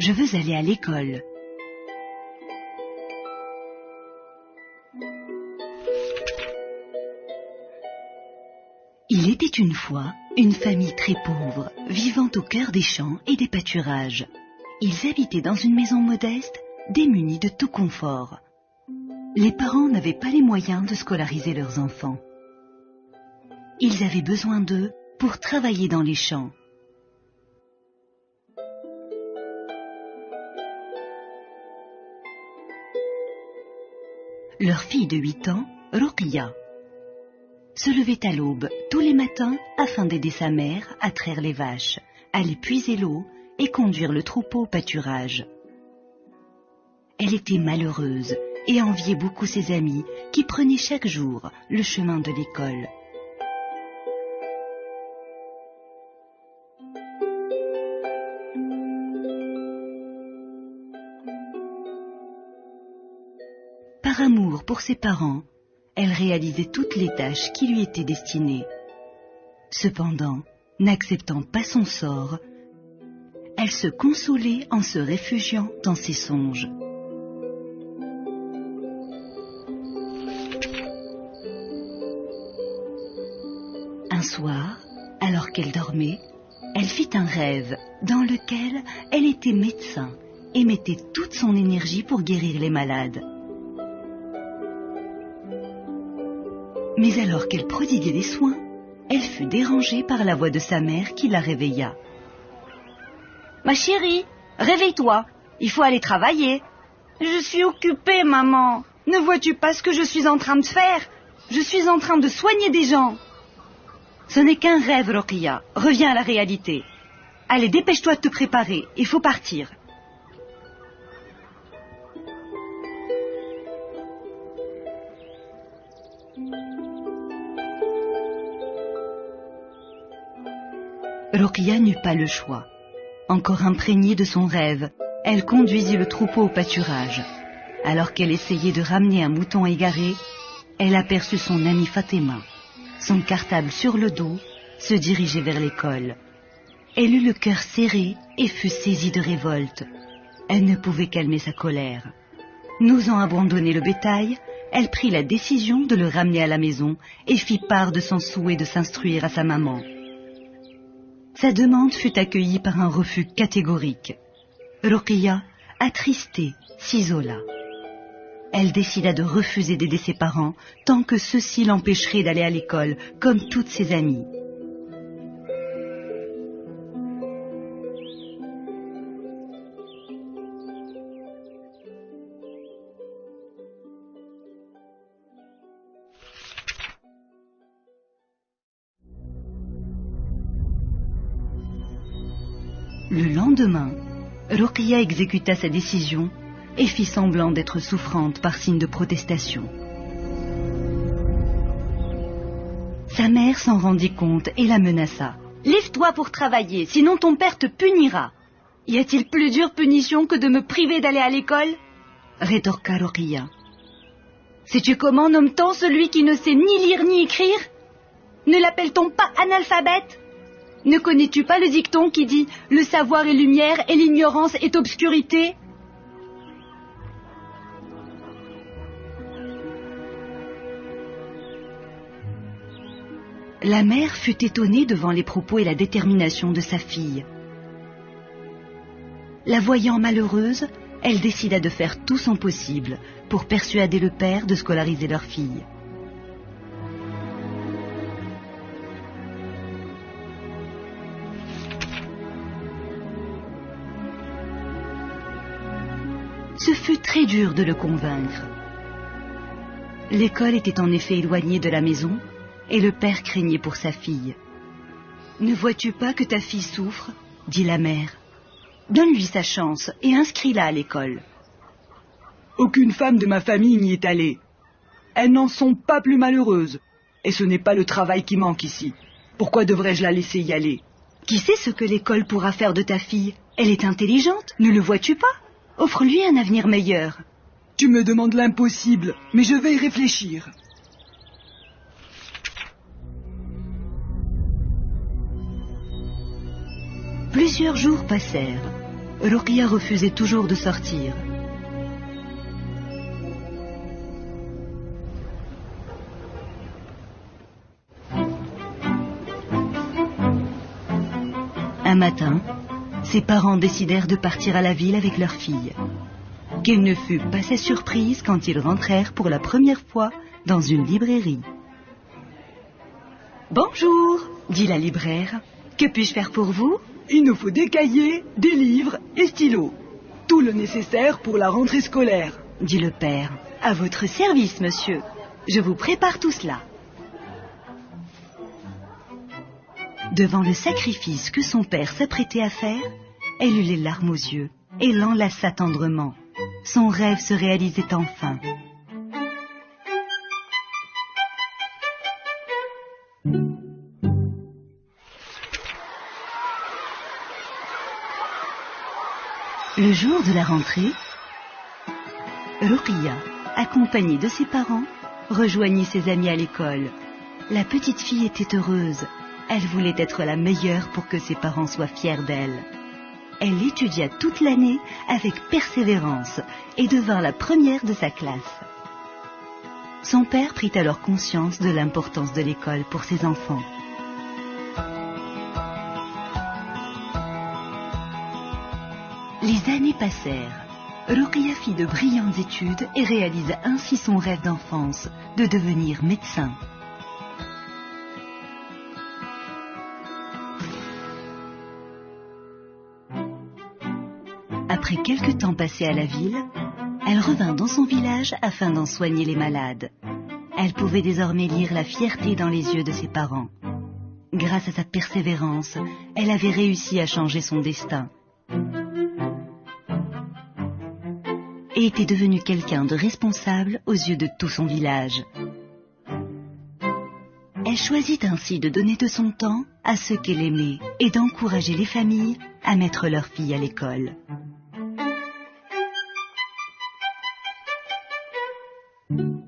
je veux aller à l'école. Il était une fois une famille très pauvre, vivant au cœur des champs et des pâturages. Ils habitaient dans une maison modeste, démunie de tout confort. Les parents n'avaient pas les moyens de scolariser leurs enfants. Ils avaient besoin d'eux pour travailler dans les champs. Leur fille de 8 ans, Roqiya, se levait à l'aube tous les matins afin d'aider sa mère à traire les vaches, aller puiser l'eau et conduire le troupeau au pâturage. Elle était malheureuse et enviait beaucoup ses amis qui prenaient chaque jour le chemin de l'école. Par amour pour ses parents, elle réalisait toutes les tâches qui lui étaient destinées. Cependant, n'acceptant pas son sort, elle se consolait en se réfugiant dans ses songes. Un soir, alors qu'elle dormait, elle fit un rêve dans lequel elle était médecin et mettait toute son énergie pour guérir les malades. Mais alors qu'elle prodiguait des soins, elle fut dérangée par la voix de sa mère qui la réveilla. « Ma chérie, réveille-toi, il faut aller travailler. »« Je suis occupée, maman. Ne vois-tu pas ce que je suis en train de faire? Je suis en train de soigner des gens. »« Ce n'est qu'un rêve, Roqiya. Reviens à la réalité. Allez, dépêche-toi de te préparer, il faut partir. » Roqiya n'eut pas le choix. Encore imprégnée de son rêve, elle conduisit le troupeau au pâturage. Alors qu'elle essayait de ramener un mouton égaré, elle aperçut son amie Fatima. Son cartable sur le dos, se dirigeait vers l'école. Elle eut le cœur serré et fut saisie de révolte. Elle ne pouvait calmer sa colère. N'osant abandonner le bétail, elle prit la décision de le ramener à la maison et fit part de son souhait de s'instruire à sa maman. Sa demande fut accueillie par un refus catégorique. Roqiya, attristée, s'isola. Elle décida de refuser d'aider ses parents tant que ceux-ci l'empêcheraient d'aller à l'école comme toutes ses amies. Le lendemain, Roqiya exécuta sa décision et fit semblant d'être souffrante par signe de protestation. Sa mère s'en rendit compte et la menaça. « Lève-toi pour travailler, sinon ton père te punira. »« Y a-t-il plus dure punition que de me priver d'aller à l'école ?» rétorqua Roqiya. « Sais-tu comment nomme-t-on celui qui ne sait ni lire ni écrire? Ne l'appelle-t-on pas analphabète? Ne connais-tu pas le dicton qui dit « Le savoir est lumière et l'ignorance est obscurité » ? La mère fut étonnée devant les propos et la détermination de sa fille. La voyant malheureuse, elle décida de faire tout son possible pour persuader le père de scolariser leur fille. Ce fut très dur de le convaincre. L'école était en effet éloignée de la maison et le père craignait pour sa fille. « Ne vois-tu pas que ta fille souffre ?» dit la mère. « Donne-lui sa chance et inscris-la à l'école. » Aucune femme de ma famille n'y est allée. Elles n'en sont pas plus malheureuses. Et ce n'est pas le travail qui manque ici. Pourquoi devrais-je la laisser y aller? Qui sait ce que l'école pourra faire de ta fille? Elle est intelligente, ne le vois-tu pas? Offre-lui un avenir meilleur. Tu me demandes l'impossible, mais je vais y réfléchir. Plusieurs jours passèrent. Ruqya refusait toujours de sortir. Un matin, ses parents décidèrent de partir à la ville avec leur fille. Quelle ne fut pas sa surprise quand ils rentrèrent pour la première fois dans une librairie. « Bonjour, dit la libraire. Que puis-je faire pour vous ? Il nous faut des cahiers, des livres et stylos. Tout le nécessaire pour la rentrée scolaire, dit le père. À votre service, monsieur. Je vous prépare tout cela. Devant le sacrifice que son père s'apprêtait à faire, elle eut les larmes aux yeux et l'enlaça tendrement. Son rêve se réalisait enfin. Le jour de la rentrée, Ruqya, accompagnée de ses parents, rejoignit ses amis à l'école. La petite fille était heureuse. Elle voulait être la meilleure pour que ses parents soient fiers d'elle. Elle étudia toute l'année avec persévérance et devint la première de sa classe. Son père prit alors conscience de l'importance de l'école pour ses enfants. Les années passèrent. Ruqya fit de brillantes études et réalisa ainsi son rêve d'enfance de devenir médecin. Après quelques temps passés à la ville, elle revint dans son village afin d'en soigner les malades. Elle pouvait désormais lire la fierté dans les yeux de ses parents. Grâce à sa persévérance, elle avait réussi à changer son destin et était devenue quelqu'un de responsable aux yeux de tout son village. Elle choisit ainsi de donner de son temps à ceux qu'elle aimait et d'encourager les familles à mettre leurs filles à l'école.